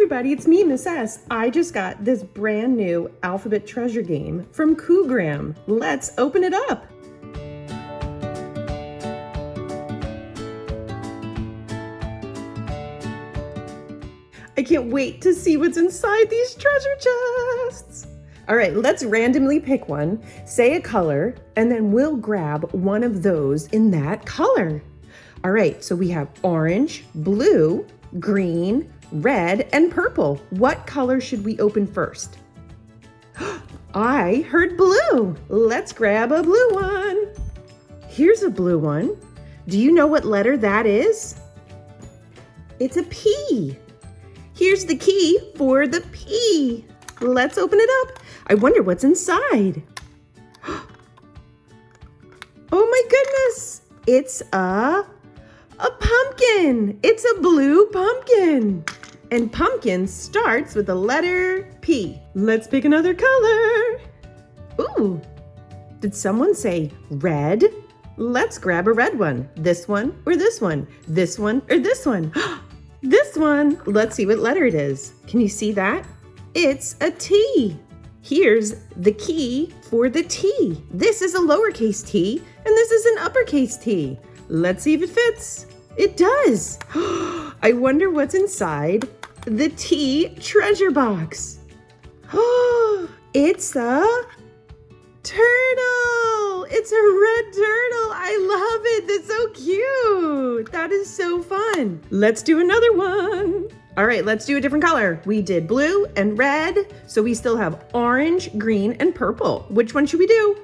everybody, it's me, Miss S. I just got this brand new alphabet treasure game from Coogam. Let's open it up. I can't wait to see what's inside these treasure chests. All right, let's randomly pick one, say a color, and then we'll grab one of those in that color. All right, so we have orange, blue, green, red, and purple. What color should we open first? I heard blue. Let's grab a blue one. Here's a blue one. Do you know what letter that is? It's a P. Here's the key for the P. Let's open it up. I wonder what's inside. Oh my goodness. It's a pumpkin. It's a blue pumpkin. And pumpkin starts with the letter P. Let's pick another color. Ooh, did someone say red? Let's grab a red one. This one or this one? This one or this one? This one. Let's see what letter it is. Can you see that? It's a T. Here's the key for the T. This is a lowercase t and this is an uppercase T. Let's see if it fits. It does. I wonder what's inside the T treasure box. Oh, it's a turtle. It's a red turtle. I love it. That's so cute. That is so fun. Let's do another one. All right, let's do a different color. We did blue and red, so we still have orange, green, and purple. Which one should we do?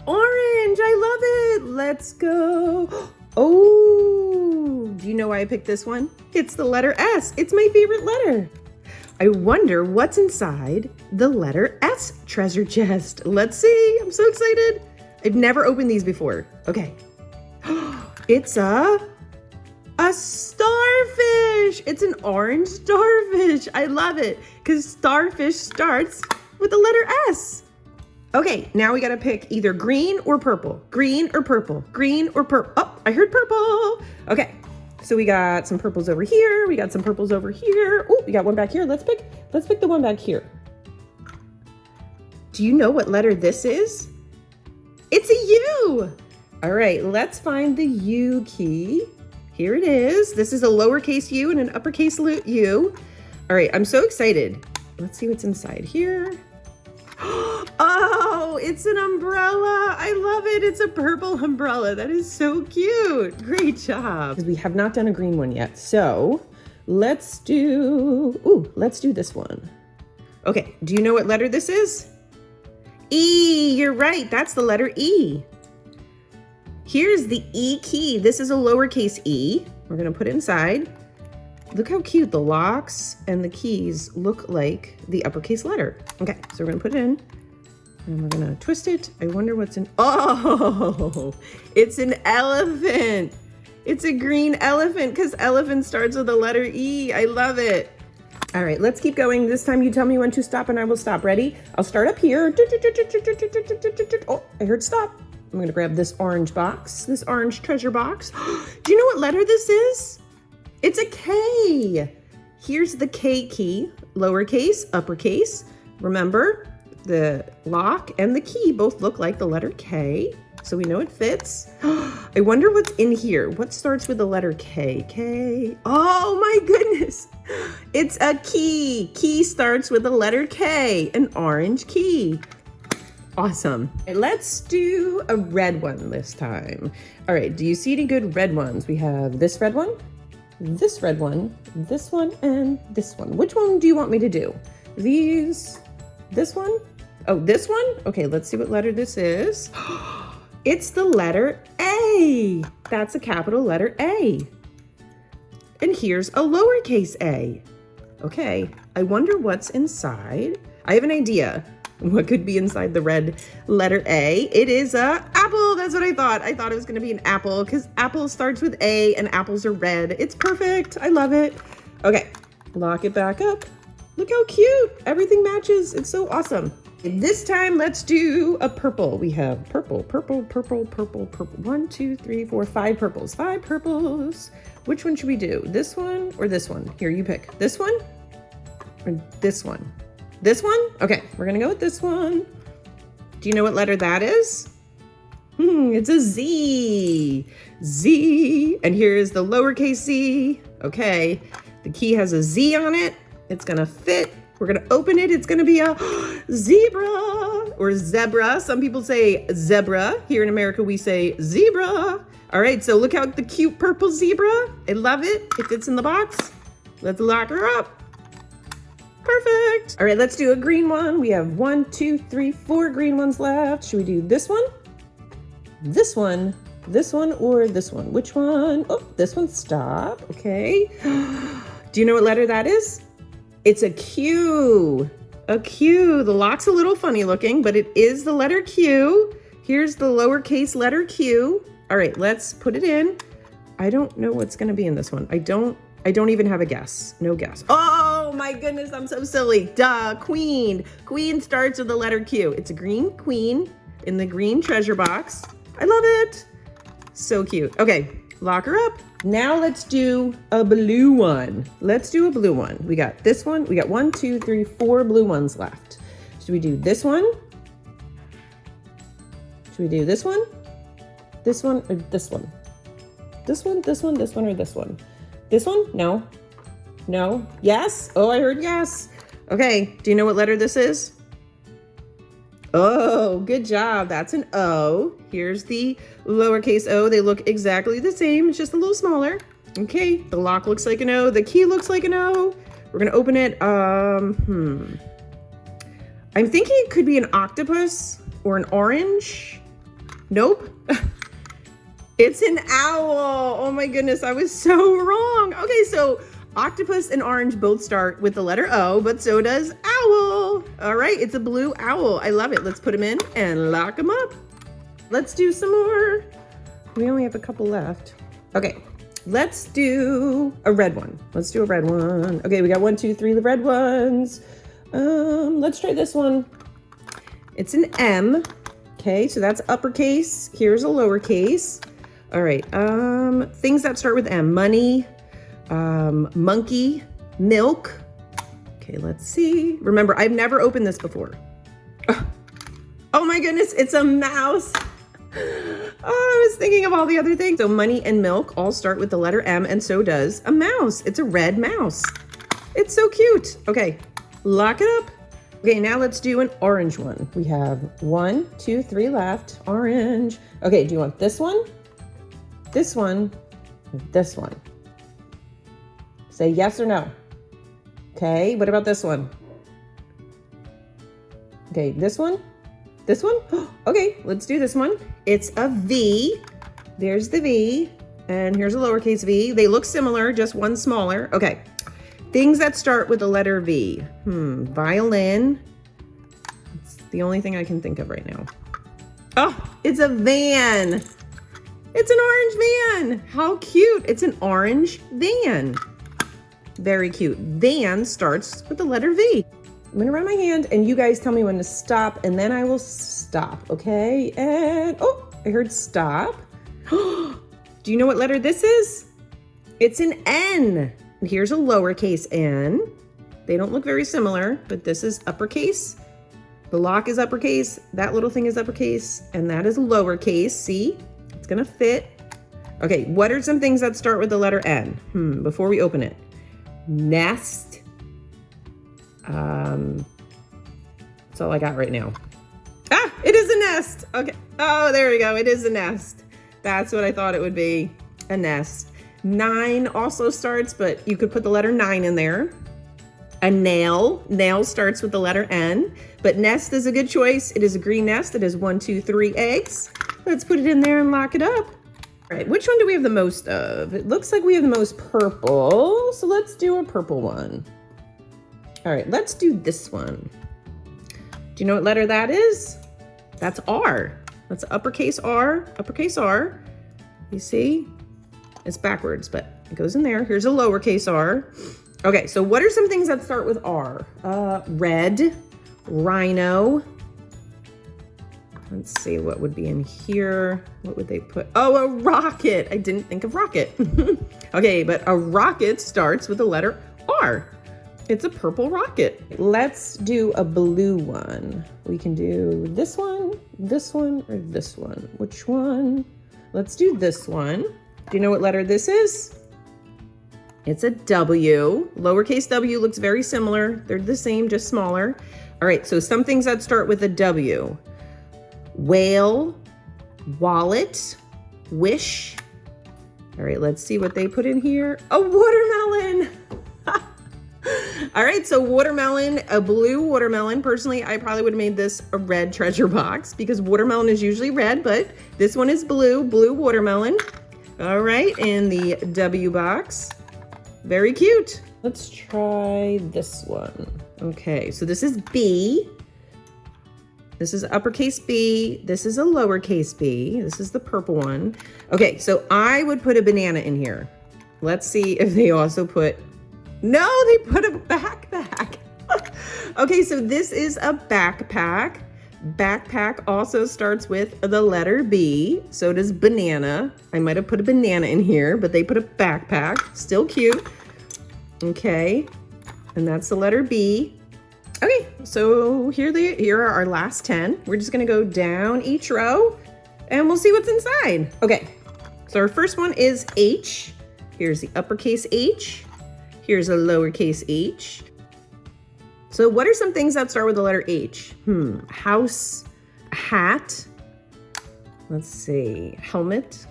Orange. I love it. Let's go. Oh, do you know why I picked this one? It's the letter S. It's my favorite letter. I wonder what's inside the letter S treasure chest. Let's see. I'm so excited. I've never opened these before. Okay. It's a starfish. It's an orange starfish. I love it because starfish starts with the letter S. Okay, now we gotta pick either green or purple. Green or purple. Green or purple. Oh, I heard purple. Okay, so we got some purples over here. We got some purples over here. Oh, we got one back here. Let's pick the one back here. Do you know what letter this is? It's a U. All right, let's find the U key. Here it is. This is a lowercase u and an uppercase U. All right, I'm so excited. Let's see what's inside here. Oh, it's an umbrella. I love it. It's a purple umbrella. That is so cute. Great job. We have not done a green one yet. So let's do this one. Okay, do you know what letter this is? E, you're right. That's the letter E. Here's the E key. This is a lowercase e. We're gonna put it inside. Look how cute the locks and the keys look like the uppercase letter. Okay, so we're gonna put it in and we're gonna twist it. I wonder what's in, oh, it's an elephant. It's a green elephant because elephant starts with the letter E. I love it. All right, let's keep going. This time you tell me when to stop and I will stop. Ready? I'll start up here. Oh, I heard stop. I'm gonna grab this orange box, this orange treasure box. Do you know what letter this is? It's a K. Here's the K key, lowercase, uppercase. Remember, the lock and the key both look like the letter K, so we know it fits. I wonder what's in here. What starts with the letter K? K. Oh my goodness. It's a key. Key starts with the letter K, an orange key. Awesome. Let's do a red one this time. All right, do you see any good red ones? We have this red one, this red one, this one, and this one. Which one do you want me to do? These, this one? Oh, this one? Okay, let's see what letter this is. It's the letter A. That's a capital letter A. And here's a lowercase a. Okay, I wonder what's inside. I have an idea. What could be inside the red letter A? It is a apple. That's what I thought. I thought it was going to be an apple because apple starts with A and apples are red. It's perfect. I love it. Okay, lock it back up. Look how cute. Everything matches. It's so awesome. This time, let's do a purple. We have purple, purple, purple, purple, purple. 1, 2, 3, 4, 5 purples. 5 purples. Which one should we do? This one or this one? Here, you pick. This one? Or this one? This one? Okay, we're gonna go with this one. Do you know what letter that is? It's a Z. Z. And here's the lowercase z. Okay, the key has a Z on it. It's gonna fit. We're gonna open it. It's gonna be a zebra or zebra. Some people say zebra. Here in America, we say zebra. All right, so look how the cute purple zebra. I love it. It fits in the box. Let's lock her up. Perfect. All right, let's do a green one. We have 1, 2, 3, 4 green ones left. Should we do this one? This one, or this one? Which one? Oh, this one, stop. Okay. Do you know what letter that is? It's a Q. A Q. The lock's a little funny looking, but it is the letter Q. Here's the lowercase letter Q. All right, let's put it in. I don't know what's gonna be in this one. I don't even have a guess. No guess. Oh my goodness, I'm so silly. Duh, queen. Queen starts with the letter Q. It's a green queen in the green treasure box. I love it. So cute. Okay, lock her up. Now let's do a blue one. Let's do a blue one. We got this one. We got 1, 2, 3, 4 blue ones left. Should we do this one? Should we do this one? This one or this one? This one, this one, this one, or this one? This one? No. No? Yes? Oh, I heard yes. Okay, do you know what letter this is? Oh, good job. That's an O. Here's the lowercase o. They look exactly the same. It's just a little smaller. Okay, the lock looks like an O. The key looks like an O. We're gonna open it. I'm thinking it could be an octopus or an orange. Nope. It's an owl. Oh my goodness, I was so wrong. Okay, so octopus and orange both start with the letter O, but so does owl. All right, it's a blue owl. I love it. Let's put them in and lock them up. Let's do some more. We only have a couple left. Okay, let's do a red one. Let's do a red one. Okay, we got 1, 2, 3 the red ones. Let's try this one. It's an M. Okay, so that's uppercase. Here's a lowercase. All right, things that start with M. Money, monkey, milk. Okay, let's see. Remember, I've never opened this before. Oh my goodness, it's a mouse. Oh, I was thinking of all the other things. So money and milk all start with the letter M, and so does a mouse. It's a red mouse. It's so cute. Okay, lock it up. Okay, now let's do an orange one. We have 1, 2, 3 left. Orange. Okay, do you want this one? This one? This one? Say yes or no. Okay, what about this one? Okay, this one? This one? Okay, let's do this one. It's a V. There's the V, and here's a lowercase v. They look similar, just one smaller. Okay, things that start with the letter V. Violin. It's the only thing I can think of right now. Oh, it's a van. It's an orange van. How cute. It's an orange van. Very cute. Van starts with the letter V. I'm gonna run my hand and you guys tell me when to stop and then I will stop, okay? And, oh, I heard stop. Do you know what letter this is? It's an N. And here's a lowercase n. They don't look very similar, but this is uppercase. The lock is uppercase, that little thing is uppercase, and that is lowercase, see? It's gonna fit. Okay, what are some things that start with the letter N? Before we open it. Nest. That's all I got right now. Ah, it is a nest. Okay, oh, there we go, it is a nest. That's what I thought it would be, a nest. 9 also starts, but you could put the letter 9 in there. A nail. Nail starts with the letter N, but nest is a good choice. It is a green nest. It has 1, 2, 3 eggs. Let's put it in there and lock it up. All right, which one do we have the most of? It looks like we have the most purple, so let's do a purple one. All right, let's do this one. Do you know what letter that is? That's R. That's uppercase R, uppercase R. You see? It's backwards, but it goes in there. Here's a lowercase r. Okay, so what are some things that start with R? Red, rhino. Let's see what would be in here. What would they put? Oh, a rocket. I didn't think of rocket. Okay, but a rocket starts with the letter R. It's a purple rocket. Let's do a blue one. We can do this one, or this one. Which one? Let's do this one. Do you know what letter this is? It's a W. Lowercase w looks very similar. They're the same, just smaller. All right, so some things that start with a W. Whale, wallet, wish. All right, let's see what they put in here. A watermelon. All right, so watermelon, a blue watermelon. Personally, I probably would have made this a red treasure box because watermelon is usually red, but this one is blue watermelon. All right, in the W box. Very cute. Let's try this one. Okay, so this is B. This is uppercase B. This is a lowercase b. This is the purple one. Okay, so I would put a banana in here. Let's see if they also put, no, they put a backpack. Okay, so this is a backpack. Backpack also starts with the letter B. So does banana. I might have put a banana in here, but they put a backpack. Still cute. Okay, and that's the letter B. Okay, so here are our last 10. We're just gonna go down each row and we'll see what's inside. Okay, so our first one is H. Here's the uppercase H. Here's a lowercase h. So what are some things that start with the letter H? House, hat. Let's see, helmet.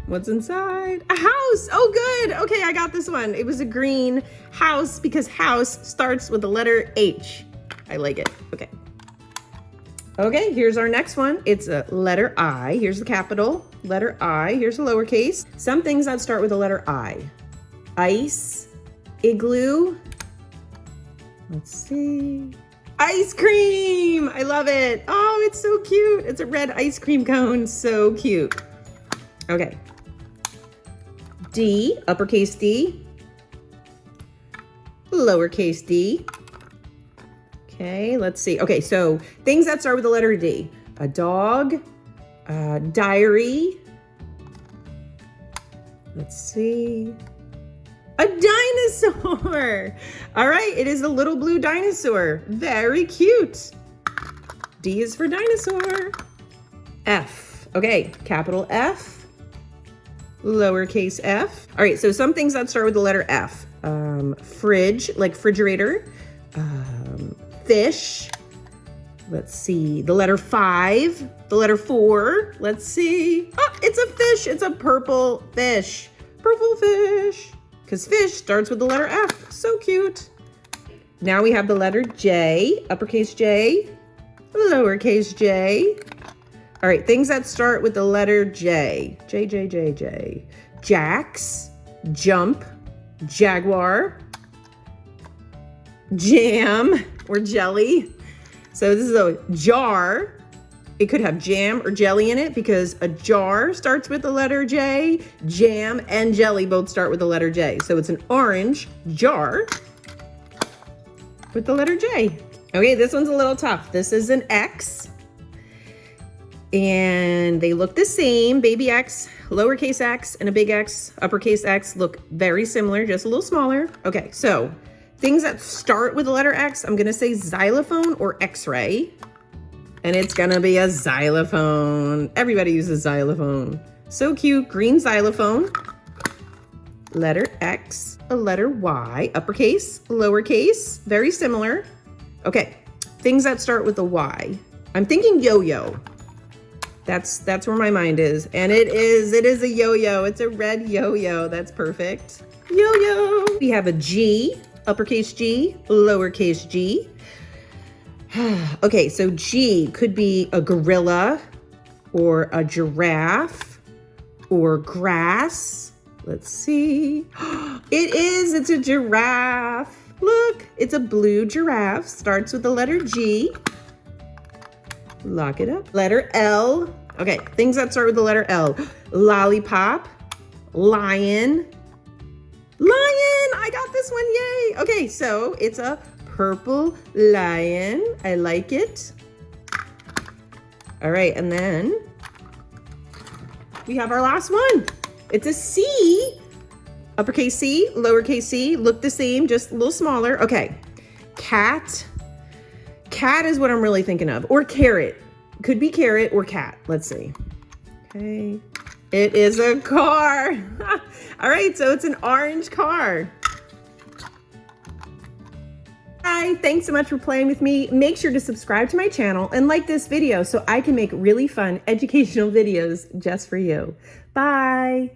What's inside? A house. Oh, good. Okay, I got this one. It was a green house because house starts with the letter H. I like it. Okay. Okay, here's our next one. It's a letter I. Here's the capital letter I. Here's the lowercase. Some things that start with the letter I. Ice, igloo. Let's see. Ice cream. I love it. Oh, it's so cute. It's a red ice cream cone. So cute. Okay. D, uppercase D. Lowercase d. Okay, let's see. Okay, so things that start with the letter D. A dog, diary. Let's see. A dinosaur. All right, it is a little blue dinosaur. Very cute. D is for dinosaur. F. Okay, capital F, lowercase f. All right, so some things that start with the letter F. Fridge, like refrigerator. Fish. Let's see, the letter 5, the letter 4. Let's see. Oh, it's a fish. It's a purple fish. Purple fish. Because fish starts with the letter F. So cute. Now we have the letter J, uppercase J, lowercase j. All right, things that start with the letter J. J, J, J, J. Jacks, jump, jaguar, jam or jelly. So this is a jar. It could have jam or jelly in it because a jar starts with the letter J. Jam and jelly both start with the letter J. So it's an orange jar with the letter J. Okay, this one's a little tough. This is an X. And they look the same. Baby X, lowercase x, and a big X, uppercase X look very similar, just a little smaller. Okay, so things that start with the letter X, I'm gonna say xylophone or X-ray. And it's gonna be a xylophone. Everybody uses xylophone. So cute, green xylophone. Letter X, a letter Y, uppercase, lowercase, very similar. Okay, things that start with a Y. I'm thinking yo-yo. That's where my mind is. And it is a yo-yo. It's a red yo-yo. That's perfect. Yo-yo. We have a G, uppercase G, lowercase g. Okay, so G could be a gorilla or a giraffe or grass. Let's see. It's a giraffe. Look, it's a blue giraffe. Starts with the letter G. Lock it up. Letter L. Okay, things that start with the letter L. Lollipop, lion. Lion, I got this one, yay. Okay, so it's a purple lion. I like it. All right, and then we have our last one. It's a C, uppercase C, lowercase c, look the same, just a little smaller. Okay, cat. Cat is what I'm really thinking of. Or carrot. Could be carrot or cat. Let's see. Okay. It is a car. All right, so it's an orange car. Hi, thanks so much for playing with me. Make sure to subscribe to my channel and like this video so I can make really fun educational videos just for you. Bye.